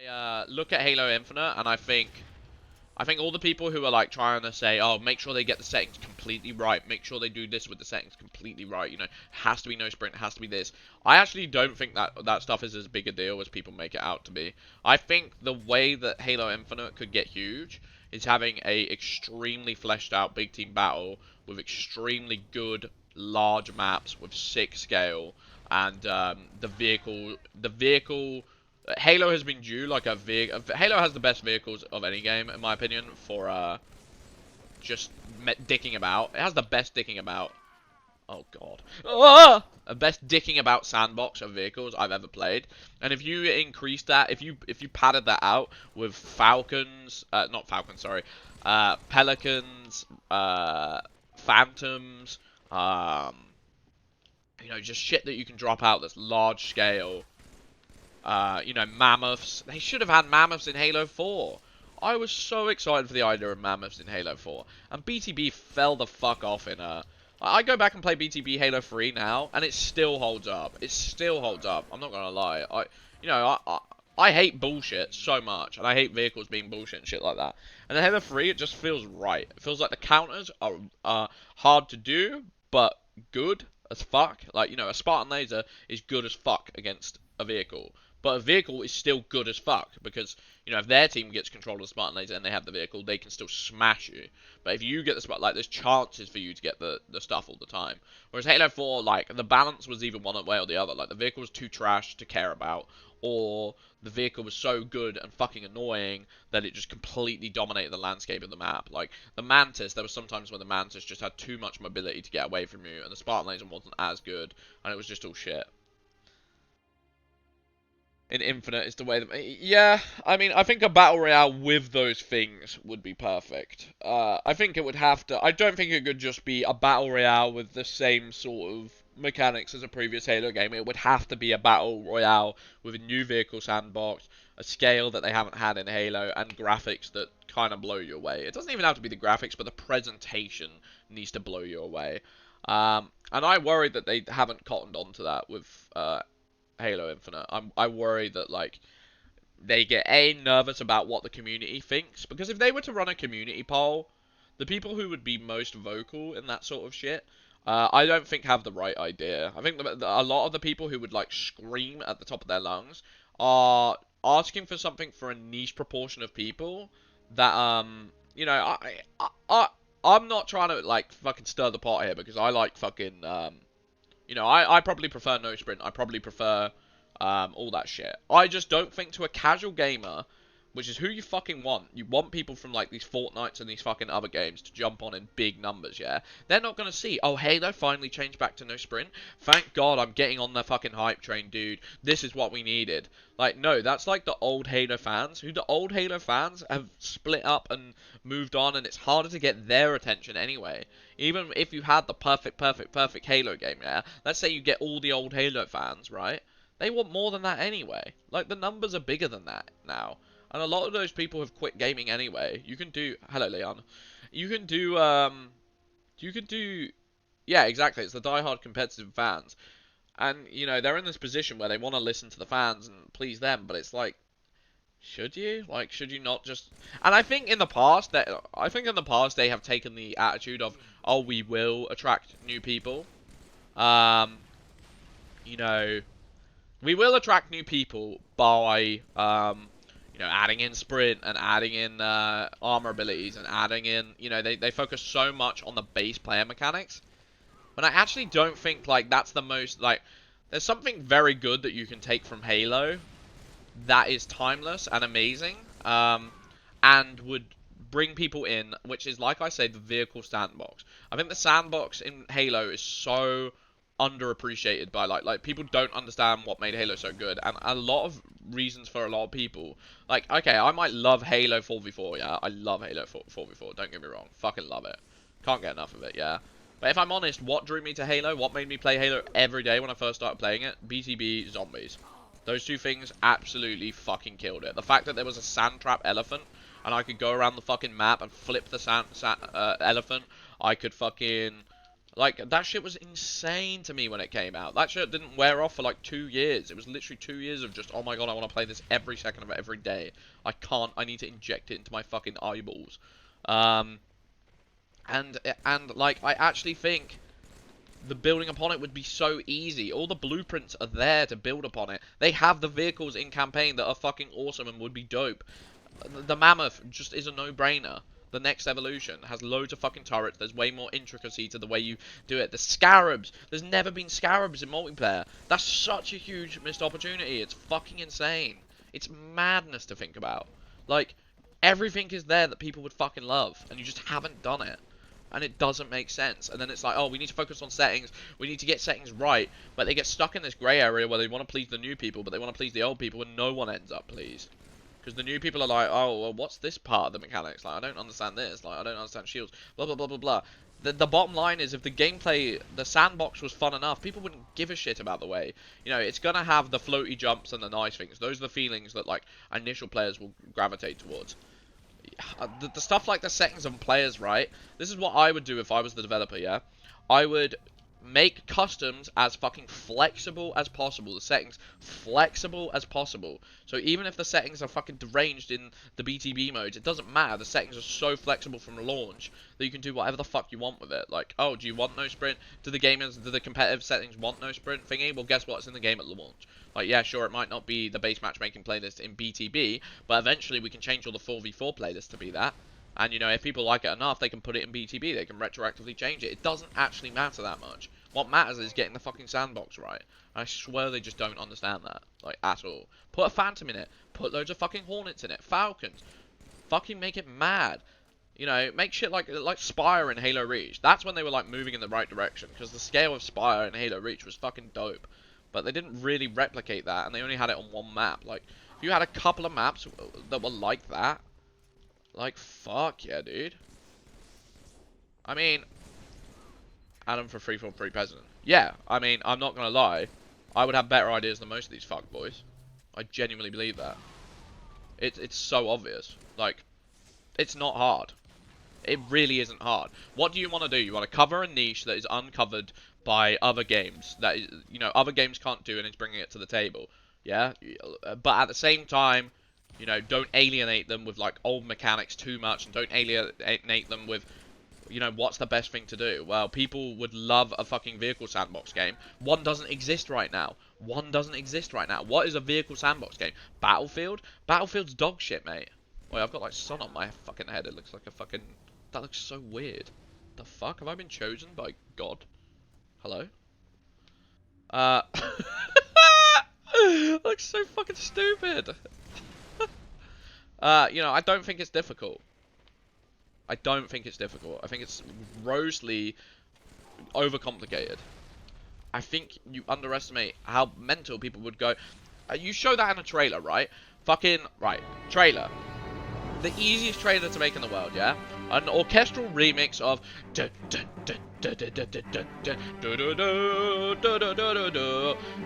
I look at Halo Infinite and I think all the people who are like trying to say, oh, make sure they get the settings completely right, make sure they do this with the settings completely right, you know, has to be no sprint, has to be this. I actually don't think that stuff is as big a deal as people make it out to be. I think the way that Halo Infinite could get huge is having a extremely fleshed out big team battle with extremely good large maps with sick scale and the vehicle Halo has been due like a vehicle. Halo has the best vehicles of any game, in my opinion, for just dicking about. It has the best dicking about. Oh god, the best dicking about sandbox of vehicles I've ever played. And if you increase that, if you padded that out with Falcons, not Falcons, sorry, Pelicans, Phantoms, um, you know, just shit that you can drop out that's large scale. You know, mammoths. They should have had mammoths in Halo 4. I was so excited for the idea of mammoths in Halo 4. And BTB fell the fuck off in I go back and play BTB Halo 3 now, and it still holds up. It still holds up. I'm not gonna lie. I hate bullshit so much, and I hate vehicles being bullshit and shit like that. And in Halo 3, it just feels right. It feels like the counters are hard to do, but good as fuck. Like, you know, a Spartan laser is good as fuck against a vehicle. But a vehicle is still good as fuck because, you know, if their team gets control of the Spartan laser and they have the vehicle, they can still smash you. But if you get the Spartan, like, there's chances for you to get the stuff all the time. Whereas Halo 4, like, the balance was either one way or the other. Like, the vehicle was too trash to care about, or the vehicle was so good and fucking annoying that it just completely dominated the landscape of the map. Like, the Mantis, there was sometimes when the Mantis just had too much mobility to get away from you, and the Spartan laser wasn't as good, and it was just all shit. In Infinite is the way that... Yeah, I mean, I think a Battle Royale with those things would be perfect. I think it would have to... I don't think it could just be a Battle Royale with the same sort of mechanics as a previous Halo game. It would have to be a Battle Royale with a new vehicle sandbox, a scale that they haven't had in Halo, and graphics that kind of blow you away. It doesn't even have to be the graphics, but the presentation needs to blow you away. And I worry that they haven't cottoned on to that with Halo Infinite. I worry that like they get nervous about what the community thinks, because if they were to run a community poll, the people who would be most vocal in that sort of shit, I don't think have the right idea. I think a lot of the people who would like scream at the top of their lungs are asking for something for a niche proportion of people that you know I'm not trying to like fucking stir the pot here because I like fucking you know, I probably prefer no sprint. I probably prefer all that shit. I just don't think to a casual gamer, which is who you fucking want. You want people from like these Fortnites and these fucking other games to jump on in big numbers, yeah? They're not gonna see, oh, Halo finally changed back to no sprint. Thank God I'm getting on the fucking hype train, dude. This is what we needed. Like, no, that's like the old Halo fans, who the old Halo fans have split up and moved on, and it's harder to get their attention anyway. Even if you had the perfect Halo game, yeah? Let's say you get all the old Halo fans, right? They want more than that anyway. Like, the numbers are bigger than that now. And a lot of those people have quit gaming anyway. You can do... Hello, Leon. You can do, You can do... Yeah, exactly. It's the diehard competitive fans. And, you know, they're in this position where they want to listen to the fans and please them, but it's like... Should you? Like, should you not just... And I think in the past, they have taken the attitude of, oh, we will attract new people. Um, you know, we will attract new people by, you know, adding in sprint and adding in armor abilities and adding in, you know, they focus so much on the base player mechanics. But I actually don't think, like, that's the most, like, there's something very good that you can take from Halo that is timeless and amazing, and would bring people in, which is, like I said, the vehicle sandbox. I think the sandbox in Halo is so underappreciated by like people don't understand what made Halo so good, and a lot of reasons for a lot of people. Like, okay, I might love Halo 4v4, yeah, I love Halo 4v4, don't get me wrong, fucking love it, can't get enough of it, yeah. But if I'm honest, what drew me to Halo, what made me play Halo every day when I first started playing it? BTB, zombies. Those two things absolutely fucking killed it. The fact that there was a sand trap elephant, and I could go around the fucking map and flip the elephant. I could fucking, Like, that shit was insane to me when it came out. That shit didn't wear off for like 2 years. It was literally 2 years of just, oh my god, I want to play this every second of every day. I can't, I need to inject it into my fucking eyeballs. Um, and like, I actually think the building upon it would be so easy. All the blueprints are there to build upon it. They have the vehicles in campaign that are fucking awesome and would be dope. The Mammoth just is a no-brainer. The next evolution has loads of fucking turrets. There's way more intricacy to the way you do it. The Scarabs. There's never been Scarabs in multiplayer. That's such a huge missed opportunity. It's fucking insane. It's madness to think about. Like, everything is there that people would fucking love, and you just haven't done it. And it doesn't make sense. And then it's like, oh, we need to focus on settings. We need to get settings right. But they get stuck in this grey area where they want to please the new people, but they want to please the old people, and no one ends up pleased. Because the new people are like, oh, well, what's this part of the mechanics? Like, I don't understand this. Like, I don't understand shields. Blah, blah, blah, blah, blah. The bottom line is, if the gameplay, the sandbox was fun enough, people wouldn't give a shit about the way. You know, it's going to have the floaty jumps and the nice things. Those are the feelings that, like, initial players will gravitate towards. The stuff like the settings on players, right? This is what I would do if I was the developer, yeah? I would make customs as fucking flexible as possible. The settings flexible as possible. So even if the settings are fucking deranged in the BTB modes, it doesn't matter. The settings are so flexible from launch that you can do whatever the fuck you want with it. Like, oh, do you want no sprint? Do the competitive settings want no sprint thingy? Well, guess what? It's in the game at launch. Like, yeah, sure, it might not be the base matchmaking playlist in BTB, but eventually we can change all the 4v4 playlists to be that. And, you know, if people like it enough, they can put it in BTB. They can retroactively change it. It doesn't actually matter that much. What matters is getting the fucking sandbox right. I swear they just don't understand that. Like, at all. Put a Phantom in it. Put loads of fucking Hornets in it. Falcons. Fucking make it mad. You know, make shit like Spire in Halo Reach. That's when they were, like, moving in the right direction. Because the scale of Spire in Halo Reach was fucking dope. But they didn't really replicate that. And they only had it on one map. Like, if you had a couple of maps that were like that, like, fuck yeah, dude. I mean, Adam for free for free president. Yeah, I mean, I'm not gonna lie. I would have better ideas than most of these fuckboys. I genuinely believe that. It's so obvious. Like, it's not hard. It really isn't hard. What do you want to do? You want to cover a niche that is uncovered by other games. That is, you know, other games can't do, and it's bringing it to the table. Yeah? But at the same time, you know, don't alienate them with, like, old mechanics too much, and don't alienate them with, you know, what's the best thing to do? Well, people would love a fucking vehicle sandbox game. One doesn't exist right now. One doesn't exist right now. What is a vehicle sandbox game? Battlefield? Battlefield's dog shit, mate. Wait, I've got, like, sun on my fucking head. It looks like a fucking... That looks so weird. The fuck? Have I been chosen by God? Hello? Looks so fucking stupid. You know, I don't think it's difficult. I don't think it's difficult. I think it's grossly overcomplicated. I think you underestimate how mental people would go. You show that in a trailer, right? Fucking, right, trailer. The easiest trailer to make in the world, yeah? An orchestral remix of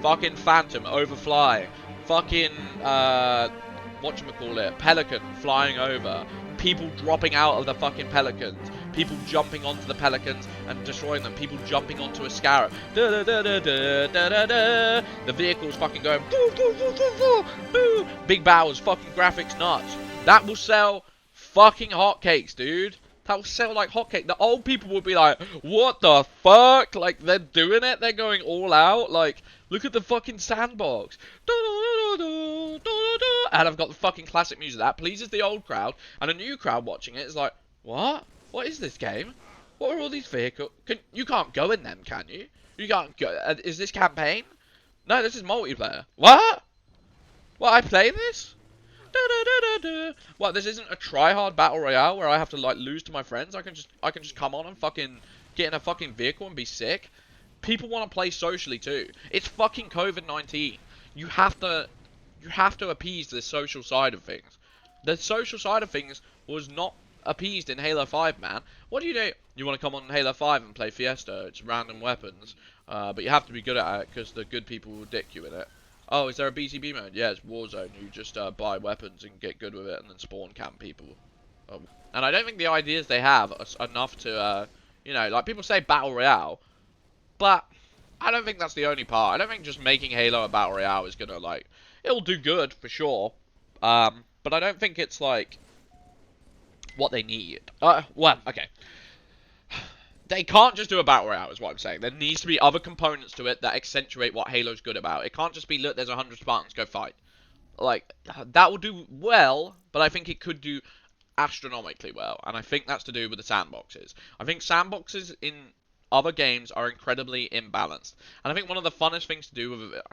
fucking Phantom overflying, fucking whatchamacallit, Pelican flying over, people dropping out of the fucking Pelicans, people jumping onto the Pelicans and destroying them, people jumping onto a Scarab, the vehicles fucking going big bows, fucking graphics nuts. That will sell fucking hotcakes, dude. That will sell like hotcakes. The old people will be like, what the fuck? Like, they're doing it? They're going all out? Like, look at the fucking sandbox. And I've got the fucking classic music. That pleases the old crowd. And a new crowd watching it is like, what? What is this game? What are all these vehicles? You can't go in them, can you? You can't go. Is this campaign? No, this is multiplayer. What? What, I play this? What, this isn't a try-hard battle royale where I have to, like, lose to my friends? I can just come on and fucking get in a fucking vehicle and be sick? People want to play socially too. It's fucking COVID-19. You have to appease the social side of things. The social side of things was not appeased in Halo 5, man. What do? You want to come on Halo 5 and play Fiesta? It's random weapons. But you have to be good at it because the good people will dick you in it. Oh, is there a BTB mode? Yeah, it's Warzone. You just buy weapons and get good with it and then spawn camp people. And I don't think the ideas they have are enough to, you know, like people say Battle Royale. But I don't think that's the only part. I don't think just making Halo a battle royale is gonna like it'll do good for sure. But I don't think it's like what they need. Well, okay. They can't just do a battle royale, is what I'm saying. There needs to be other components to it that accentuate what Halo's good about. It can't just be, look, there's 100 Spartans, go fight. Like, that will do well, but I think it could do astronomically well. And I think that's to do with the sandboxes. I think sandboxes in other games are incredibly imbalanced. And I think one of the funnest things to do with it,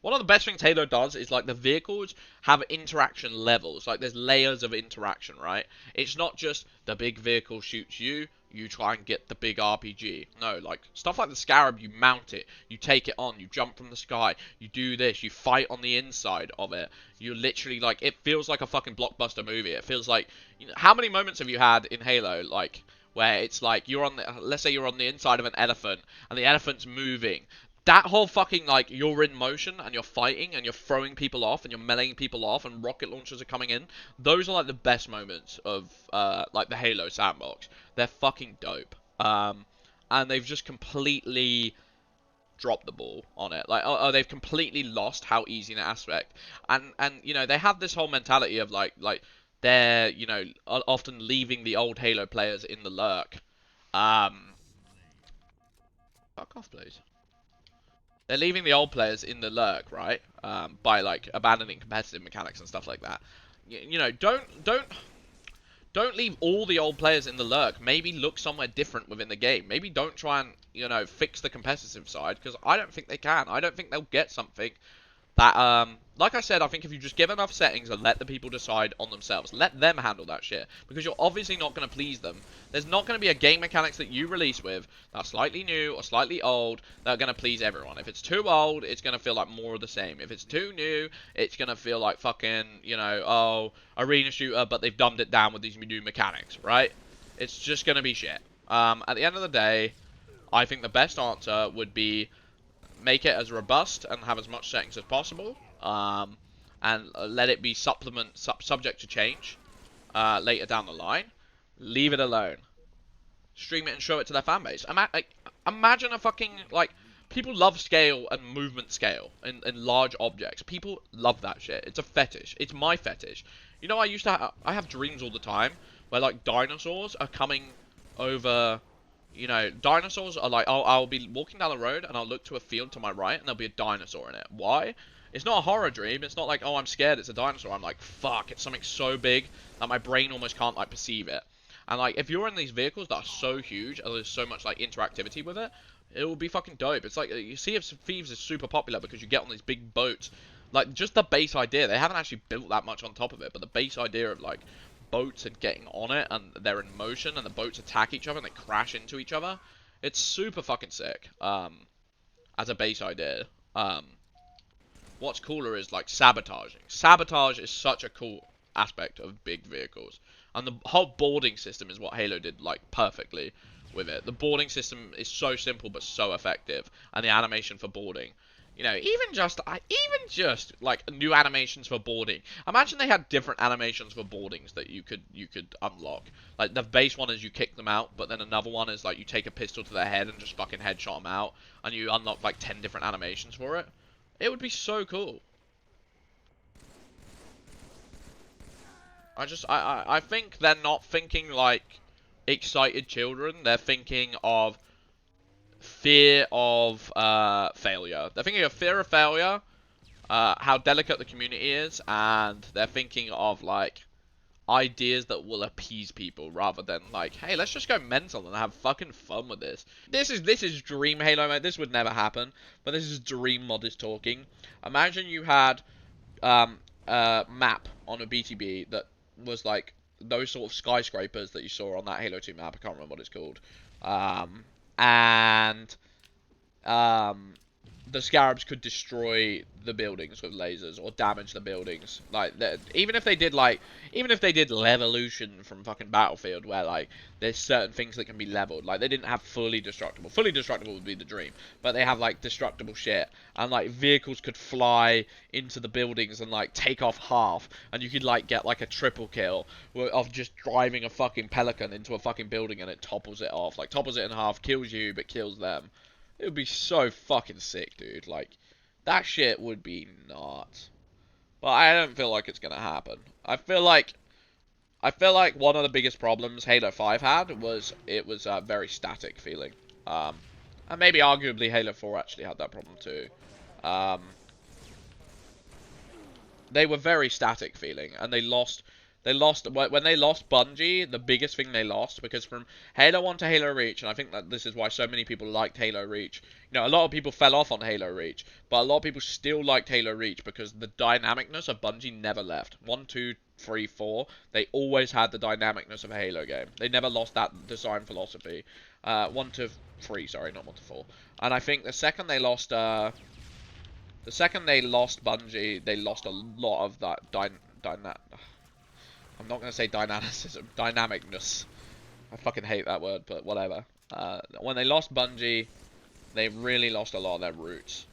one of the best things Halo does is, like, the vehicles have interaction levels. Like, there's layers of interaction, right? It's not just the big vehicle shoots you, you try and get the big RPG. No, like, stuff like the Scarab, you mount it, you take it on, you jump from the sky, you do this, you fight on the inside of it. You literally, like, it feels like a fucking blockbuster movie. It feels like, you know, how many moments have you had in Halo, like, where it's like, you're on the, let's say you're on the inside of an elephant, and the elephant's moving. That whole fucking, like, you're in motion, and you're fighting, and you're throwing people off, and you're meleeing people off, and rocket launchers are coming in. Those are, like, the best moments of, like, the Halo sandbox. They're fucking dope. And they've just completely dropped the ball on it. Like, they've completely lost how easy an aspect. And, you know, they have this whole mentality of, like, they're, you know, often leaving the old Halo players in the lurk. Fuck off, please. They're leaving the old players in the lurk, right? By like abandoning competitive mechanics and stuff like that. You know, don't leave all the old players in the lurk. Maybe look somewhere different within the game. Maybe don't try and, you know, fix the competitive side, because I don't think they can. I don't think they'll get something that, like I said, I think if you just give enough settings and let the people decide on themselves, let them handle that shit, because you're obviously not going to please them. There's not going to be a game mechanics that you release with that's slightly new or slightly old that are going to please everyone. If it's too old, it's going to feel like more of the same. If it's too new, it's going to feel like fucking, you know, oh, arena shooter, but they've dumbed it down with these new mechanics, right? It's just going to be shit. At the end of the day, I think the best answer would be make it as robust and have as much settings as possible, and let it be subject to change later down the line. Leave it alone. Stream it and show it to their fan base. Imagine a fucking, like, people love scale and movement scale in large objects. People love that shit. It's a fetish. It's my fetish. You know, I have dreams all the time where, like, dinosaurs are coming over. You know, dinosaurs are like, I'll be walking down the road and I'll look to a field to my right and there'll be a dinosaur in it. Why? It's not a horror dream. It's not like, oh, I'm scared, it's a dinosaur. I'm like, fuck, it's something so big that my brain almost can't, like, perceive it. And, like, if you're in these vehicles that are so huge and there's so much, like, interactivity with it, it will be fucking dope. It's like, you see, if Thieves is super popular because you get on these big boats. Like, just the base idea. They haven't actually built that much on top of it, but the base idea of, like, boats and getting on it and they're in motion and the boats attack each other and they crash into each other, it's super fucking sick. As a base idea. What's cooler is, like, sabotaging. Sabotage is such a cool aspect of big vehicles, and the whole boarding system is what Halo did, like, perfectly with it. The boarding system is so simple but so effective, and the animation for boarding. You know, even just like new animations for boarding. Imagine they had different animations for boardings that you could unlock. Like, the base one is you kick them out, but then another one is like you take a pistol to their head and just fucking headshot them out, and you unlock like 10 different animations for it. It would be so cool. I think they're not thinking like excited children. They're thinking of fear of failure. They're thinking of fear of failure, how delicate the community is, and they're thinking of, like, ideas that will appease people rather than, like, hey, let's just go mental and have fucking fun with this. This is dream Halo, mate. This would never happen, but this is dream modders talking. Imagine you had a map on a BTB that was like those sort of skyscrapers that you saw on that Halo 2 map. I can't remember what it's called. And the Scarabs could destroy the buildings with lasers or damage the buildings. Like, even if they did Levolution from fucking Battlefield, where, like, there's certain things that can be leveled. Like, they didn't have fully destructible. Fully destructible would be the dream, but they have, like, destructible shit, and, like, vehicles could fly into the buildings and, like, take off half, and you could, like, get, like, a triple kill of just driving a fucking Pelican into a fucking building and it topples it off. Like, topples it in half, kills you, but kills them. It would be so fucking sick, dude. Like, that shit would be nuts. But I don't feel like it's gonna happen. I feel like one of the biggest problems Halo 5 had was it was a very static feeling. Um, and maybe arguably Halo 4 actually had that problem too. Um, they were very static feeling, and they lost when they lost Bungie. The biggest thing they lost, because from Halo 1 to Halo Reach, and I think that this is why so many people liked Halo Reach. You know, a lot of people fell off on Halo Reach, but a lot of people still liked Halo Reach because the dynamicness of Bungie never left. 1, 2, 3, 4, they always had the dynamicness of a Halo game. They never lost that design philosophy. 1 to 3, sorry, not 1 to 4. And I think the second they lost Bungie, they lost a lot of that I'm not going to say dynamicism, dynamicness. I fucking hate that word, but whatever. When they lost Bungie, they really lost a lot of their roots.